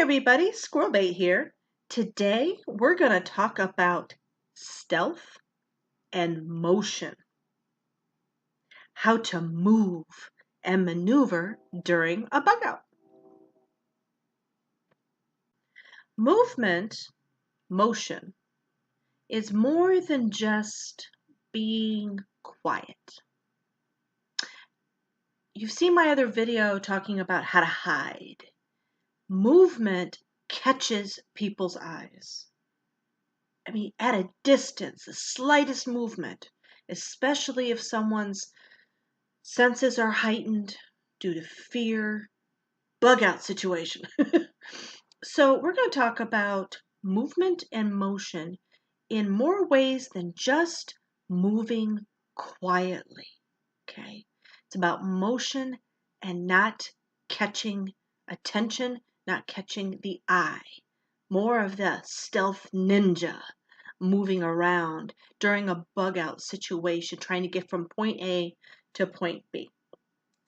everybody, Squirrel here. Today we're going to talk about stealth and motion. How to move and maneuver during a bug out. Motion, is more than just being quiet. You've seen my other video talking about how to hide. Movement catches people's eyes. I mean, at a distance, the slightest movement, especially if someone's senses are heightened due to fear, bug out situation. So we're going to talk about movement and motion in more ways than just moving quietly. Okay? It's about motion and not catching attention, not catching the eye. More of the stealth ninja moving around during a bug out situation, trying to get from point A to point B.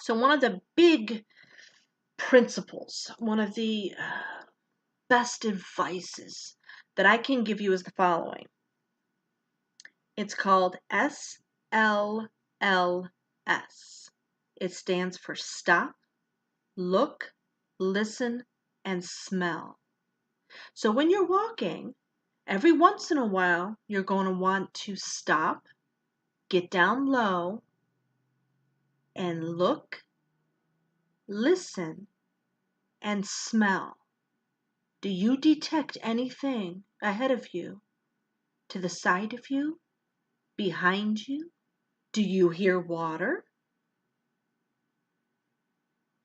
So one of the big principles, one of the best advices that I can give you is the following. It's called S.L.L.S. It stands for stop, look, listen, and smell. So when you're walking, every once in a while, you're going to want to stop, get down low, and look, listen, and smell. Do you detect anything ahead of you, to the side of you, behind you? Do you hear water?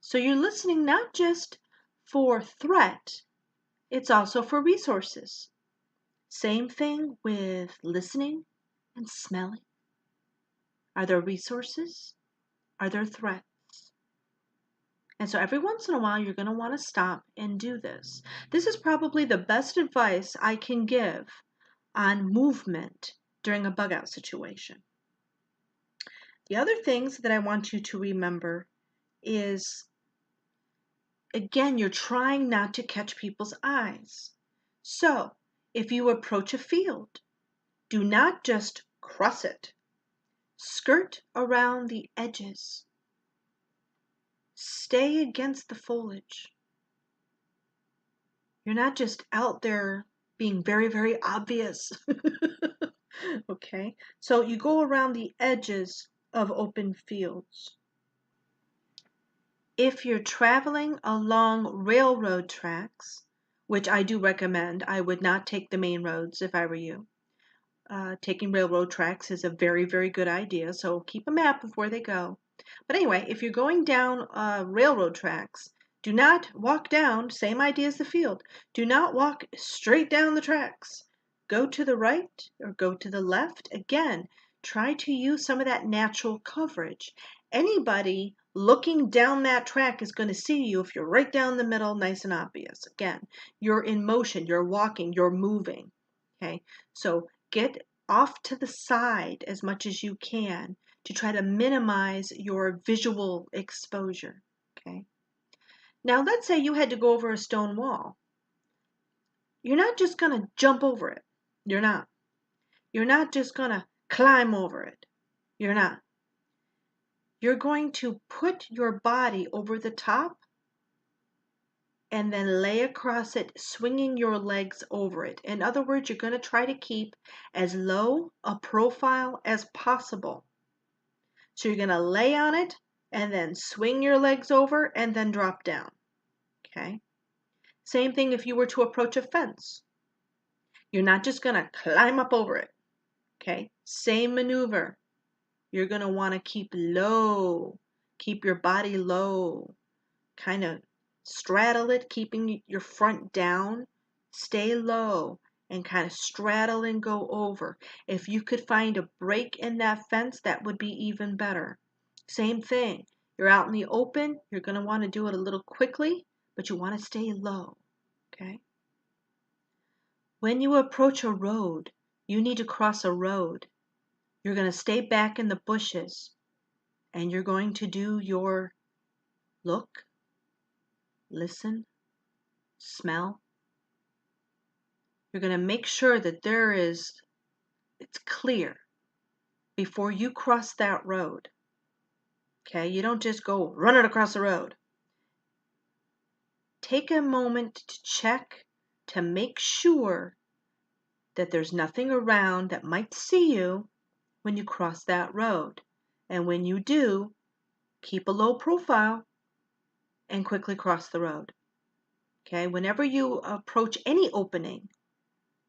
So you're listening not just for threat, it's also for resources. Same thing with listening and smelling. Are there resources? Are there threats? And so every once in a while, you're going to want to stop and do this. This is probably the best advice I can give on movement during a bug out situation. The other things that I want you to remember is, again, you're trying not to catch people's eyes. So if you approach a field, do not just cross it. Skirt around the edges. Stay against the foliage. You're not just out there being very, very obvious. Okay? So you go around the edges of open fields. If you're traveling along railroad tracks, which I do recommend, I would not take the main roads if I were you. Taking railroad tracks is a very, very good idea, so keep a map of where they go. But anyway, if you're going down railroad tracks, do not walk down, same idea as the field. Do not walk straight down the tracks. Go to the right or go to the left. Again, try to use some of that natural coverage. Anybody looking down that track is going to see you if you're right down the middle, nice and obvious. Again, you're in motion, you're walking, you're moving. Okay, so get off to the side as much as you can to try to minimize your visual exposure. Okay. Now let's say you had to go over a stone wall. You're not just going to jump over it. You're not. You're not just going to climb over it. You're not. You're going to put your body over the top and then lay across it, swinging your legs over it. In other words, you're going to try to keep as low a profile as possible. So you're going to lay on it and then swing your legs over and then drop down. Okay? Same thing if you were to approach a fence. You're not just going to climb up over it. Okay? Same maneuver. You're going to want to keep low. Keep your body low. Kind of straddle it, keeping your front down. Stay low and kind of straddle and go over. If you could find a break in that fence, that would be even better. Same thing. You're out in the open. You're going to want to do it a little quickly, but you want to stay low. Okay? When you approach a road, you need to cross a road. You're going to stay back in the bushes and you're going to do your look, listen, smell. You're going to make sure that it's clear before you cross that road. Okay, you don't just go running across the road. Take a moment to check to make sure that there's nothing around that might see you when you cross that road. And when you do, keep a low profile and quickly cross the road. Okay, whenever you approach any opening,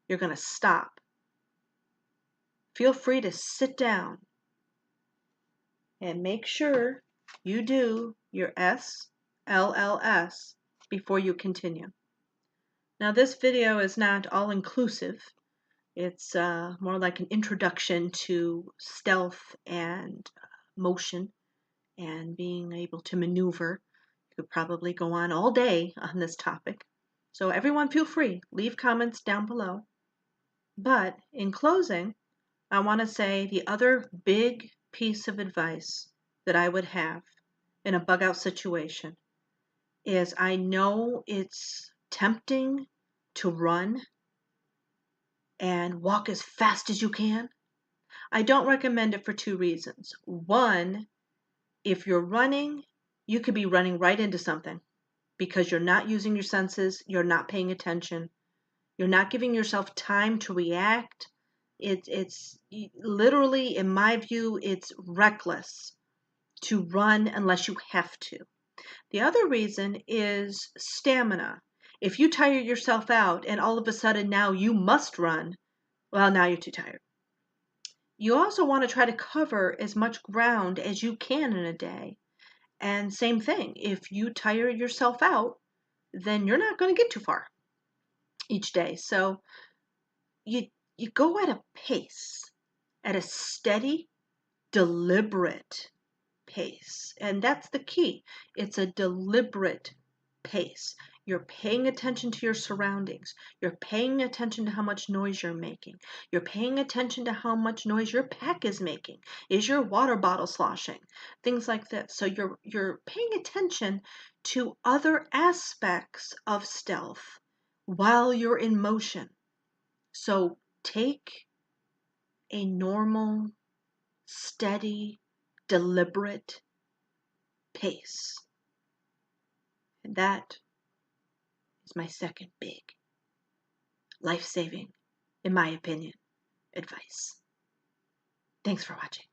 you're going to stop. Feel free to sit down and make sure you do your S.L.L.S before you continue. Now, this video is not all-inclusive. It's more like an introduction to stealth and motion and being able to maneuver. You could probably go on all day on this topic. So everyone feel free, leave comments down below. But in closing, I want to say the other big piece of advice that I would have in a bug out situation is I know it's tempting to run and walk as fast as you can. I don't recommend it for two reasons. One, if you're running, you could be running right into something because you're not using your senses, you're not paying attention, you're not giving yourself time to react. It's literally, in my view, it's reckless to run unless you have to. The other reason is stamina. If you tire yourself out and all of a sudden now you must run, well, now you're too tired. You also want to try to cover as much ground as you can in a day. And same thing, if you tire yourself out, then you're not going to get too far each day. So you go at a pace, at a steady, deliberate pace. And that's the key. It's a deliberate pace. You're paying attention to your surroundings. You're paying attention to how much noise you're making. You're paying attention to how much noise your pack is making. Is your water bottle sloshing? Things like this. So you're paying attention to other aspects of stealth while you're in motion. So take a normal, steady, deliberate pace. And that is my second big life-saving, in my opinion, advice. Thanks for watching.